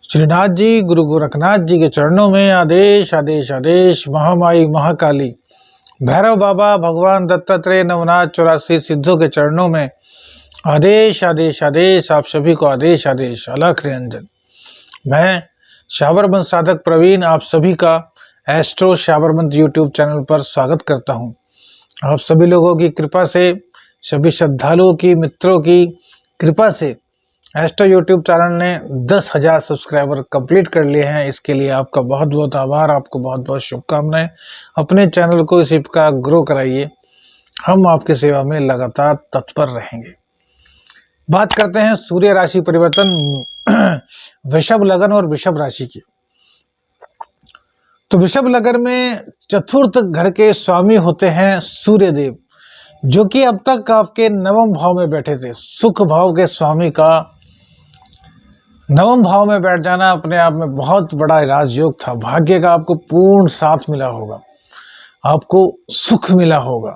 श्रीनाथ जी गुरु गोरखनाथ जी के चरणों में आदेश आदेश आदेश। महामाई महाकाली भैरव बाबा भगवान दत्तात्रेय नवनाथ 84 सिद्धों के चरणों में आदेश आदेश आदेश। आप सभी को आदेश आदेश। अलख निरंजन। मैं शाबरमंत साधक प्रवीण आप सभी का एस्ट्रो शाबरमंत यूट्यूब चैनल पर स्वागत करता हूं। आप सभी लोगों की कृपा से, सभी श्रद्धालुओं की, मित्रों की कृपा से एस्ट्रो यूट्यूब चैनल ने 10,000 सब्सक्राइबर कंप्लीट कर लिए हैं। इसके लिए आपका बहुत बहुत आभार, आपको बहुत बहुत शुभकामनाएं। अपने चैनल को इसी प्रकार ग्रो कराइए, हम आपकी सेवा में लगातार तत्पर रहेंगे। बात करते हैं सूर्य राशि परिवर्तन वृषभ लगन और वृषभ राशि की। तो वृषभ लगन में चतुर्थ घर के स्वामी होते हैं सूर्य देव, जो कि अब तक आपके नवम भाव में बैठे थे। सुख भाव के स्वामी का नवम भाव में बैठ जाना अपने आप में बहुत बड़ा राजयोग था। भाग्य का आपको पूर्ण साथ मिला होगा, आपको सुख मिला होगा,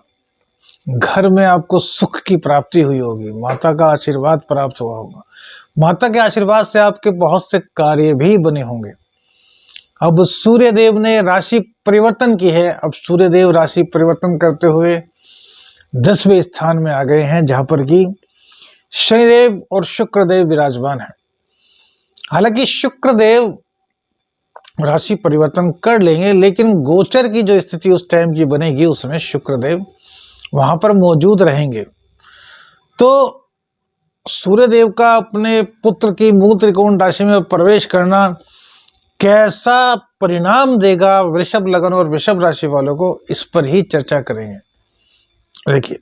घर में आपको सुख की प्राप्ति हुई होगी, माता का आशीर्वाद प्राप्त हुआ होगा। माता के आशीर्वाद से आपके बहुत से कार्य भी बने होंगे। अब सूर्य देव ने राशि परिवर्तन की है। अब सूर्य देव राशि परिवर्तन करते हुए 10वें स्थान में आ गए हैं, जहां पर कि शनिदेव और शुक्रदेव विराजमान है। हालांकि शुक्रदेव राशि परिवर्तन कर लेंगे, लेकिन गोचर की जो स्थिति उस टाइम की बनेगी उसमें शुक्रदेव वहां पर मौजूद रहेंगे। तो सूर्यदेव का अपने पुत्र की मूल त्रिकोण राशि में प्रवेश करना कैसा परिणाम देगा वृषभ लगन और वृषभ राशि वालों को, इस पर ही चर्चा करेंगे। देखिए,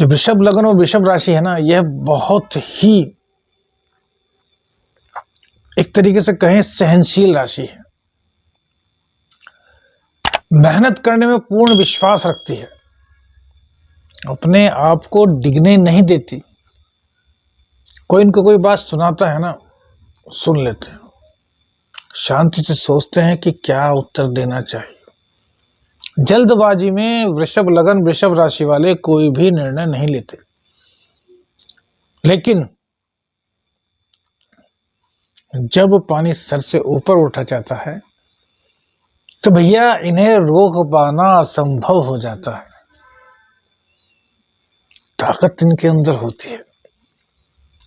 जो वृषभ लगन और वृषभ राशि है ना, यह बहुत ही एक तरीके से कहें सहनशील राशि है। मेहनत करने में पूर्ण विश्वास रखती है, अपने आप को डिगने नहीं देती। कोई इनको कोई बात सुनाता है ना, सुन लेते हैं, शांति से सोचते हैं कि क्या उत्तर देना चाहिए। जल्दबाजी में वृषभ लगन वृषभ राशि वाले कोई भी निर्णय नहीं लेते। लेकिन जब पानी सर से ऊपर उठा जाता है तो भैया इन्हें रोक पाना असंभव हो जाता है। ताकत इनके अंदर होती है,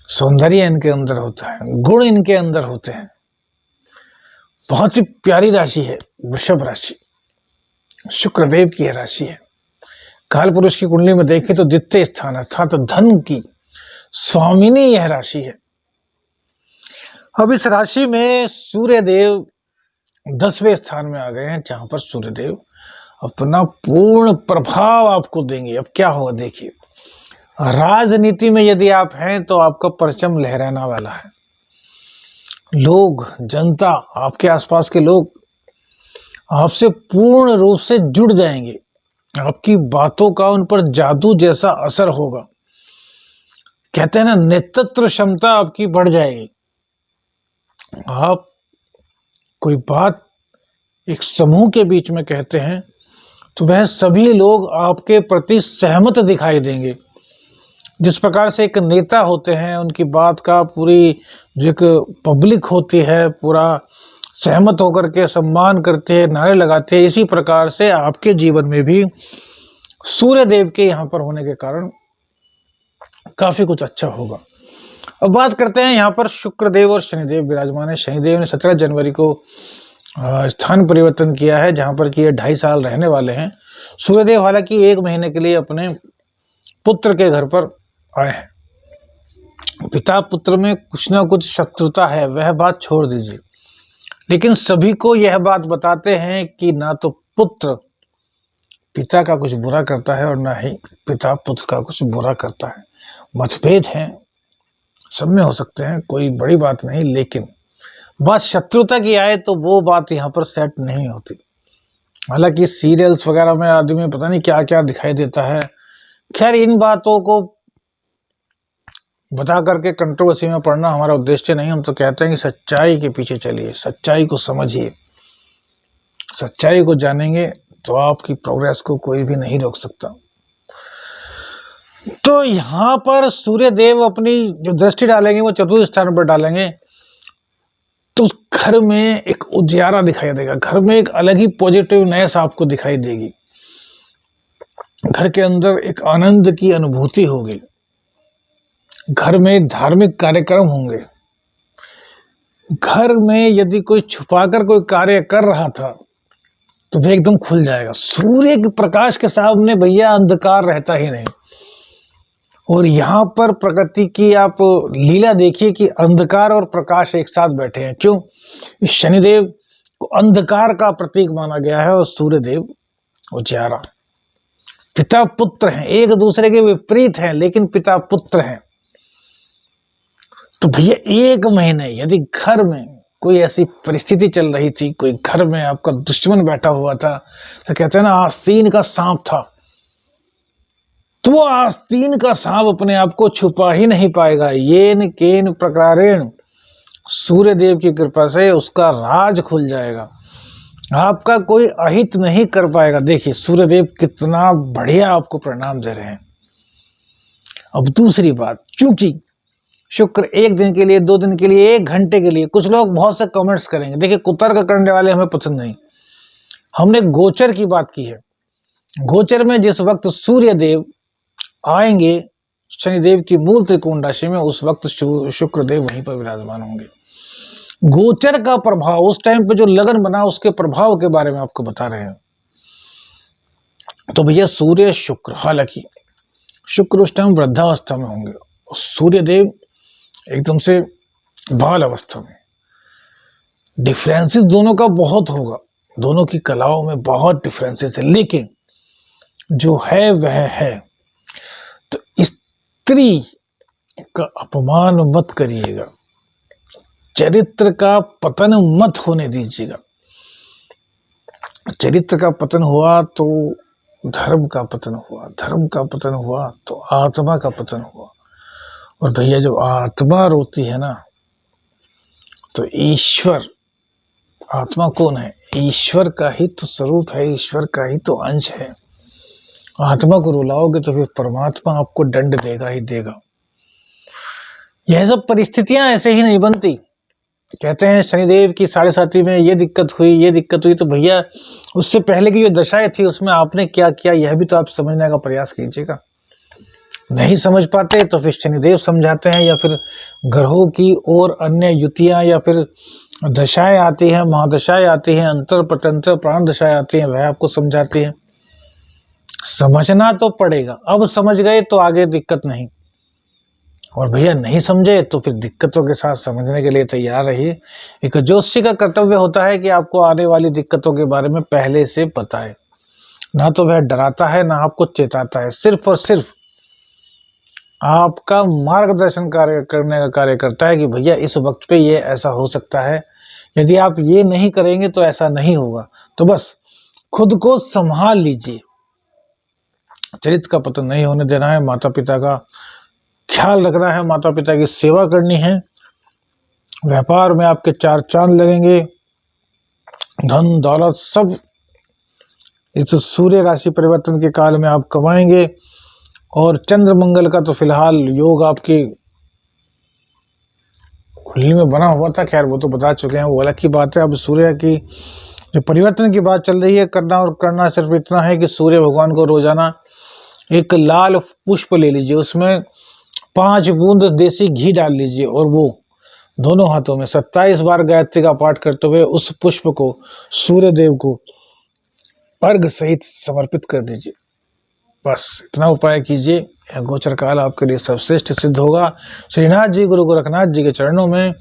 सौंदर्य इनके अंदर होता है, गुण इनके अंदर होते हैं। बहुत ही प्यारी राशि है वृषभ राशि, शुक्रदेव की राशि है। काल पुरुष की कुंडली में देखें तो द्वितीय स्थान अर्थात धन की स्वामिनी यह राशि है। अब इस राशि में सूर्यदेव 10वें स्थान में आ गए हैं, जहां पर सूर्यदेव अपना पूर्ण प्रभाव आपको देंगे। अब क्या होगा देखिए, राजनीति में यदि आप हैं तो आपका परचम लहराने वाला है। लोग, जनता, आपके आसपास के लोग आपसे पूर्ण रूप से जुड़ जाएंगे। आपकी बातों का उन पर जादू जैसा असर होगा। कहते हैं ना, नेतृत्व क्षमता आपकी बढ़ जाएगी। आप कोई बात एक समूह के बीच में कहते हैं तो वह सभी लोग आपके प्रति सहमत दिखाई देंगे। जिस प्रकार से एक नेता होते हैं, उनकी बात का पूरी जो एक पब्लिक होती है पूरा सहमत होकर के सम्मान करते हैं, नारे लगाते हैं, इसी प्रकार से आपके जीवन में भी सूर्य देव के यहाँ पर होने के कारण काफी कुछ अच्छा होगा। अब बात करते हैं यहाँ पर शुक्रदेव और शनिदेव विराजमान है। शनिदेव ने 17 जनवरी को स्थान परिवर्तन किया है, जहां पर कि ये 2.5 साल रहने वाले हैं। सूर्यदेव हालांकि 1 महीने के लिए अपने पुत्र के घर पर आए हैं। पिता पुत्र में कुछ ना कुछ शत्रुता है, वह बात छोड़ दीजिए, लेकिन सभी को यह बात बताते हैं कि ना तो पुत्र पिता का कुछ बुरा करता है और ना ही पिता पुत्र का कुछ बुरा करता है। मतभेद हैं, सब में हो सकते हैं, कोई बड़ी बात नहीं, लेकिन बात शत्रुता की आए तो वो बात यहाँ पर सेट नहीं होती। हालांकि सीरियल्स वगैरह में आदमी पता नहीं क्या क्या दिखाई देता है। खैर, इन बातों को बता करके कंट्रोवर्सी में पड़ना हमारा उद्देश्य नहीं। हम तो कहते हैं कि सच्चाई के पीछे चलिए, सच्चाई को समझिए। सच्चाई को जानेंगे तो आपकी प्रोग्रेस को कोई भी नहीं रोक सकता। तो यहाँ पर सूर्य देव अपनी जो दृष्टि डालेंगे वो चतुर्थ स्थान पर डालेंगे, तो घर में एक उजियारा दिखाई देगा, घर में एक अलग ही पॉजिटिवनेस आपको दिखाई देगी, घर के अंदर एक आनंद की अनुभूति होगी, घर में धार्मिक कार्यक्रम होंगे, घर में यदि कोई छुपाकर कोई कार्य कर रहा था तो भी एकदम खुल जाएगा। सूर्य के प्रकाश के सामने भैया अंधकार रहता ही नहीं। और यहाँ पर प्रकृति की आप लीला देखिए कि अंधकार और प्रकाश एक साथ बैठे हैं। क्यों? शनिदेव को अंधकार का प्रतीक माना गया है और सूर्यदेव उजियारा। पिता पुत्र हैं, एक दूसरे के विपरीत हैं लेकिन पिता पुत्र हैं। तो भैया एक महीने यदि घर में कोई ऐसी परिस्थिति चल रही थी, कोई घर में आपका दुश्मन बैठा हुआ था, तो कहते हैं ना आस्तीन का सांप था, तो वो आस्तीन का सांप अपने आप को छुपा ही नहीं पाएगा। येन केन प्रकारेण सूर्यदेव की कृपा से उसका राज खुल जाएगा, आपका कोई अहित नहीं कर पाएगा। देखिए सूर्यदेव कितना बढ़िया आपको प्रणाम दे रहे हैं। अब दूसरी बात, चूंकि शुक्र एक दिन के लिए, 2 दिन के लिए, 1 घंटे के लिए, कुछ लोग बहुत से कमेंट्स करेंगे, देखिए कुतर्क करने वाले हमें पसंद नहीं। हमने गोचर की बात की है। गोचर में जिस वक्त सूर्यदेव आएंगे शनिदेव की मूल त्रिकोण राशि में, उस वक्त शुक्रदेव वहीं पर विराजमान होंगे। गोचर का प्रभाव, उस टाइम पे जो लगन बना उसके प्रभाव के बारे में आपको बता रहे हैं। तो भैया सूर्य शुक्र, हालांकि शुक्र उस टाइम वृद्धावस्था में होंगे, सूर्यदेव एकदम से बाल अवस्था में। डिफरेंसेस दोनों का बहुत होगा, दोनों की कलाओं में बहुत डिफरेंसेस है, लेकिन जो है वह है। तो स्त्री का अपमान मत करिएगा, चरित्र का पतन मत होने दीजिएगा। चरित्र का पतन हुआ तो धर्म का पतन हुआ, धर्म का पतन हुआ तो आत्मा का पतन हुआ। और भैया जो आत्मा रोती है ना, तो ईश्वर, आत्मा कौन है? ईश्वर का ही तो स्वरूप है, ईश्वर का ही तो अंश है। आत्मा को रुलाओगे तो फिर परमात्मा आपको दंड देगा ही देगा। यह सब परिस्थितियां ऐसे ही नहीं बनती। कहते हैं शनिदेव की 7.5 में ये दिक्कत हुई, ये दिक्कत हुई, तो भैया उससे पहले की जो दशाएं थी उसमें आपने क्या किया, यह भी तो आप समझने का प्रयास कीजिएगा। नहीं समझ पाते तो फिर शनिदेव समझाते हैं, या फिर ग्रहों की और अन्य युतियां या फिर दशाएं आती हैं, महादशाएं आती हैं, अंतर प्रतंत्र प्राण दशाएं आती हैं, वह आपको समझाती हैं। समझना तो पड़ेगा, अब समझ गए तो आगे दिक्कत नहीं, और भैया नहीं समझे तो फिर दिक्कतों के साथ समझने के लिए तैयार रहिए। एक ज्योतिषी का कर्तव्य होता है कि आपको आने वाली दिक्कतों के बारे में पहले से पता है, ना तो वह डराता है ना आपको चेताता है, सिर्फ और सिर्फ आपका मार्गदर्शन करने का कार्य करता है कि भैया इस वक्त पे ये ऐसा हो सकता है, यदि आप ये नहीं करेंगे तो ऐसा नहीं होगा। तो बस खुद को संभाल लीजिए, चरित्र का पतन नहीं होने देना है, माता पिता का ख्याल रखना है, माता पिता की सेवा करनी है। व्यापार में आपके 4 चांद लगेंगे, धन दौलत सब इस सूर्य राशि परिवर्तन के काल में आप कमाएंगे। और चंद्र मंगल का तो फिलहाल योग आपकी कुंडली में बना हुआ था, खैर वो तो बता चुके हैं, वो अलग की बात है। अब सूर्य की जो परिवर्तन की बात चल रही है, करना सिर्फ इतना है कि सूर्य भगवान को रोजाना एक लाल पुष्प ले लीजिए, उसमें 5 बूंद देसी घी डाल लीजिए, और वो दोनों हाथों में 27 बार गायत्री का पाठ करते हुए उस पुष्प को सूर्य देव को अर्घ सहित समर्पित कर दीजिए। बस इतना उपाय कीजिए, यह गोचर काल आपके लिए सर्वश्रेष्ठ सिद्ध होगा। श्रीनाथ जी गुरु गोरखनाथ जी के चरणों में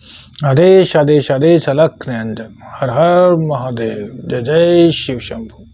आदेश आदेश आदेश अलख निरंजन। हर हर महादेव। जय जय शिव शंभु।